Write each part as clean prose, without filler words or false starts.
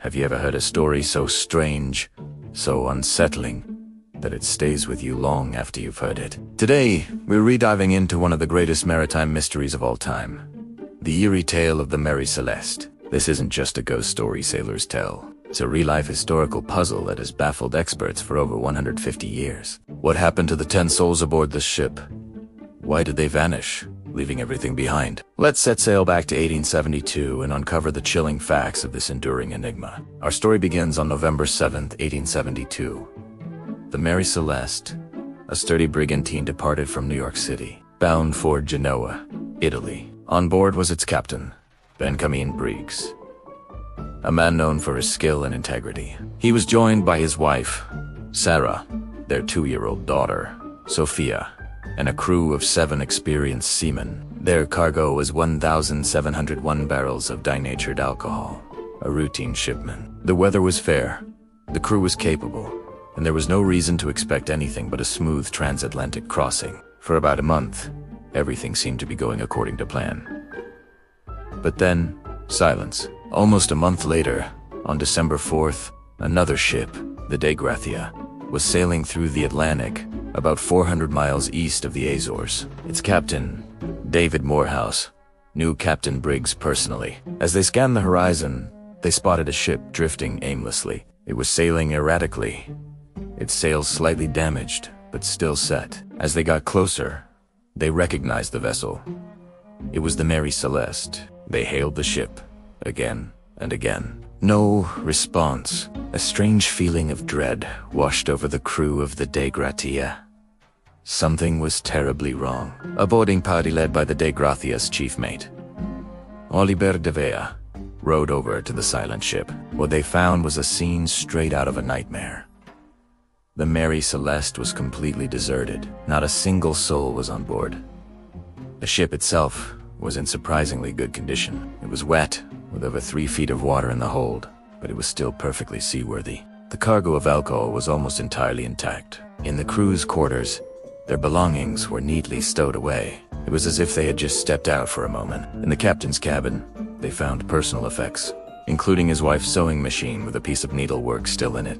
Have you ever heard a story so strange, so unsettling, that it stays with you long after you've heard it? Today, we're rediving into one of the greatest maritime mysteries of all time. The eerie tale of the Mary Celeste. This isn't just a ghost story sailors tell. It's a real-life historical puzzle that has baffled experts for over 150 years. What happened to the 10 souls aboard this ship? Why did they vanish, leaving everything behind? Let's set sail back to 1872 and uncover the chilling facts of this enduring enigma. Our story begins on November 7th, 1872. The Mary Celeste, a sturdy brigantine, departed from New York City, bound for Genoa, Italy. On board was its captain, Benjamin Briggs, a man known for his skill and integrity. He was joined by his wife, Sarah, their 2-year-old daughter, Sophia, and a crew of 7 experienced seamen. Their cargo was 1,701 barrels of denatured alcohol, a routine shipment. The weather was fair, the crew was capable, and there was no reason to expect anything but a smooth transatlantic crossing. For about a month, everything seemed to be going according to plan. But then, silence. Almost a month later, on December 4th, another ship, the Dei Gratia, was sailing through the Atlantic, about 400 miles east of the Azores. Its captain, David Morehouse, knew Captain Briggs personally. As they scanned the horizon, they spotted a ship drifting aimlessly. It was sailing erratically, its sails slightly damaged, but still set. As they got closer, they recognized the vessel. It was the Mary Celeste. They hailed the ship, again and again. No response. A strange feeling of dread washed over the crew of the Dei Gratia. Something was terribly wrong. A boarding party led by the Dei Gratia's chief mate, Oliver de Vea, rowed over to the silent ship. What they found was a scene straight out of a nightmare. The Mary Celeste was completely deserted. Not a single soul was on board. The ship itself was in surprisingly good condition. It was wet, with over 3 feet of water in the hold, but it was still perfectly seaworthy. The cargo of alcohol was almost entirely intact. In the crew's quarters, their belongings were neatly stowed away. It was as if they had just stepped out for a moment. In the captain's cabin, they found personal effects, including his wife's sewing machine with a piece of needlework still in it,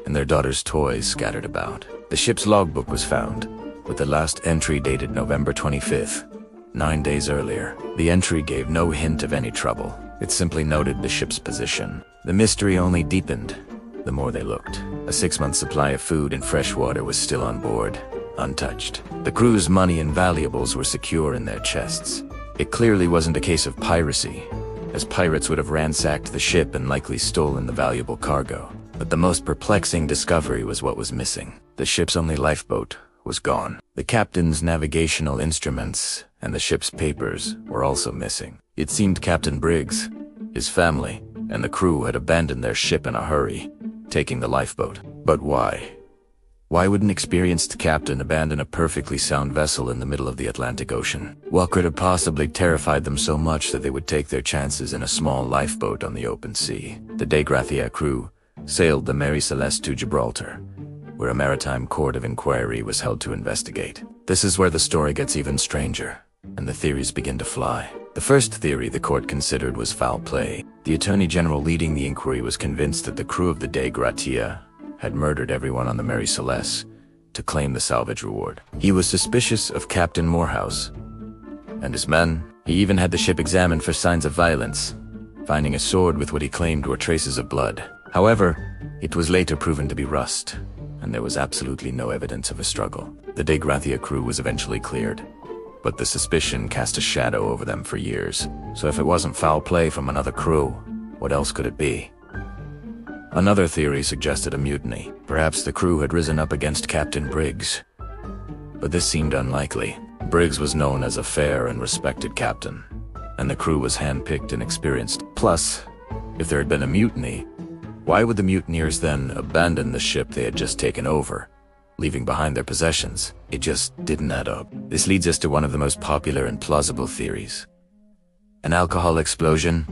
and their daughter's toys scattered about. The ship's logbook was found, with the last entry dated November 25th, 9 days earlier. The entry gave no hint of any trouble. It simply noted the ship's position. The mystery only deepened the more they looked. A 6-month supply of food and fresh water was still on board, untouched. The crew's money and valuables were secure in their chests. It clearly wasn't a case of piracy, as pirates would have ransacked the ship and likely stolen the valuable cargo. But the most perplexing discovery was what was missing. The ship's only lifeboat was gone. The captain's navigational instruments and the ship's papers were also missing. It seemed Captain Briggs, his family, and the crew had abandoned their ship in a hurry, taking the lifeboat. But why? Why would an experienced captain abandon a perfectly sound vessel in the middle of the Atlantic Ocean? What could have possibly terrified them so much that they would take their chances in a small lifeboat on the open sea? The Dei Gratia crew sailed the Mary Celeste to Gibraltar, where a maritime court of inquiry was held to investigate. This is where the story gets even stranger, and the theories begin to fly. The first theory the court considered was foul play. The Attorney General leading the inquiry was convinced that the crew of the Dei Gratia had murdered everyone on the Mary Celeste to claim the salvage reward. He was suspicious of Captain Morehouse and his men. He even had the ship examined for signs of violence, finding a sword with what he claimed were traces of blood. However, it was later proven to be rust, and there was absolutely no evidence of a struggle. The Dei Gratia crew was eventually cleared, but the suspicion cast a shadow over them for years. So if it wasn't foul play from another crew, what else could it be? Another theory suggested a mutiny. Perhaps the crew had risen up against Captain Briggs, but this seemed unlikely. Briggs was known as a fair and respected captain, and the crew was hand-picked and experienced. Plus, if there had been a mutiny, why would the mutineers then abandon the ship they had just taken over, leaving behind their possessions? It just didn't add up. This leads us to one of the most popular and plausible theories. An alcohol explosion?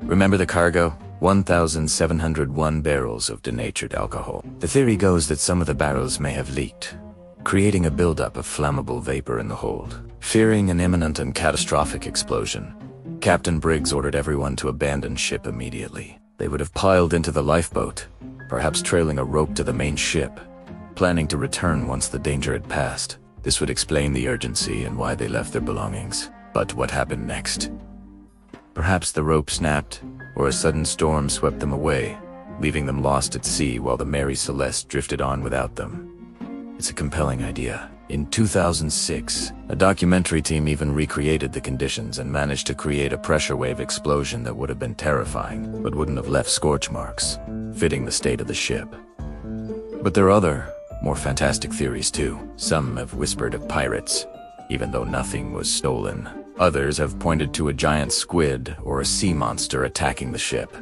Remember the cargo? 1,701 barrels of denatured alcohol. The theory goes that some of the barrels may have leaked, creating a buildup of flammable vapor in the hold. Fearing an imminent and catastrophic explosion, Captain Briggs ordered everyone to abandon ship immediately. They would have piled into the lifeboat, perhaps trailing a rope to the main ship, planning to return once the danger had passed. This would explain the urgency and why they left their belongings. But what happened next? Perhaps the rope snapped, or a sudden storm swept them away, leaving them lost at sea while the Mary Celeste drifted on without them. It's a compelling idea. In 2006, a documentary team even recreated the conditions and managed to create a pressure wave explosion that would have been terrifying, but wouldn't have left scorch marks, fitting the state of the ship. But there are other, more fantastic theories too. Some have whispered of pirates, even though nothing was stolen. Others have pointed to a giant squid or a sea monster attacking the ship,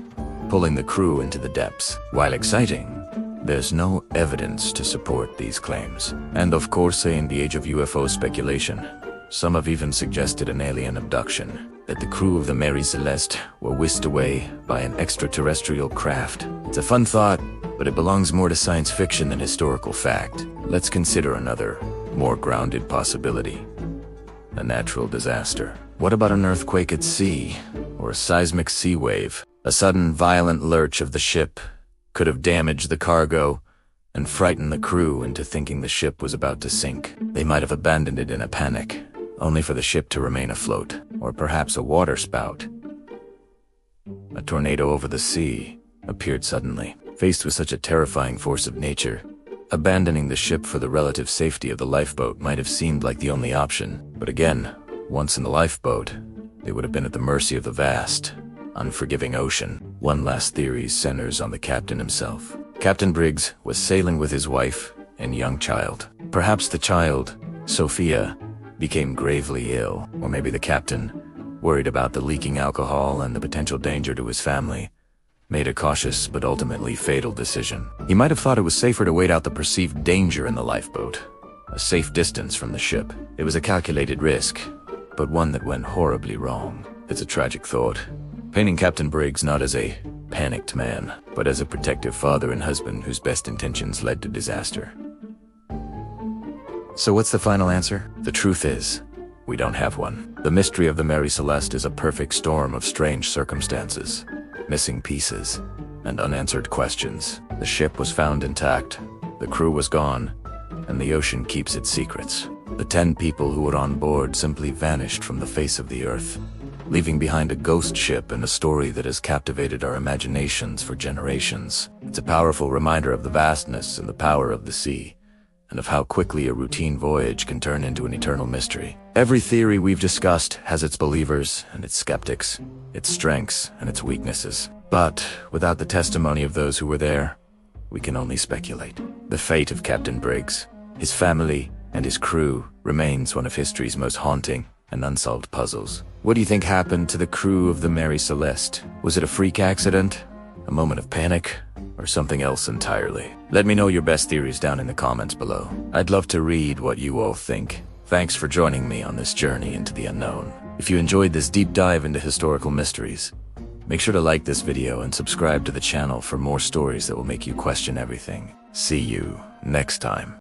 pulling the crew into the depths. While exciting, there's no evidence to support these claims. And of course, in the age of UFO speculation, some have even suggested an alien abduction, that the crew of the Mary Celeste were whisked away by an extraterrestrial craft. It's a fun thought, but it belongs more to science fiction than historical fact. Let's consider another, more grounded possibility. A natural disaster. What about an earthquake at sea, or a seismic sea wave? A sudden violent lurch of the ship could have damaged the cargo and frightened the crew into thinking the ship was about to sink. They might have abandoned it in a panic, only for the ship to remain afloat. Or perhaps a waterspout. A tornado over the sea appeared suddenly. Faced with such a terrifying force of nature, abandoning the ship for the relative safety of the lifeboat might have seemed like the only option. But again, once in the lifeboat, they would have been at the mercy of the vast, unforgiving ocean. One last theory centers on the captain himself. Captain Briggs was sailing with his wife and young child. Perhaps the child, Sophia, became gravely ill, or maybe the captain, worried about the leaking alcohol and the potential danger to his family, made a cautious but ultimately fatal decision. He might have thought it was safer to wait out the perceived danger in the lifeboat, a safe distance from the ship. It was a calculated risk, but one that went horribly wrong. It's a tragic thought, painting Captain Briggs not as a panicked man, but as a protective father and husband whose best intentions led to disaster. So what's the final answer? The truth is, we don't have one. The mystery of the Mary Celeste is a perfect storm of strange circumstances, missing pieces, and unanswered questions. The ship was found intact, the crew was gone, and the ocean keeps its secrets. The 10 people who were on board simply vanished from the face of the earth, leaving behind a ghost ship and a story that has captivated our imaginations for generations. It's a powerful reminder of the vastness and the power of the sea, and of how quickly a routine voyage can turn into an eternal mystery. Every theory we've discussed has its believers and its skeptics, its strengths and its weaknesses. But without the testimony of those who were there, we can only speculate. The fate of Captain Briggs, his family, and his crew remains one of history's most haunting and unsolved puzzles. What do you think happened to the crew of the Mary Celeste? Was it a freak accident, a moment of panic, or something else entirely? Let me know your best theories down in the comments below. I'd love to read what you all think. Thanks for joining me on this journey into the unknown. If you enjoyed this deep dive into historical mysteries, make sure to like this video and subscribe to the channel for more stories that will make you question everything. See you next time.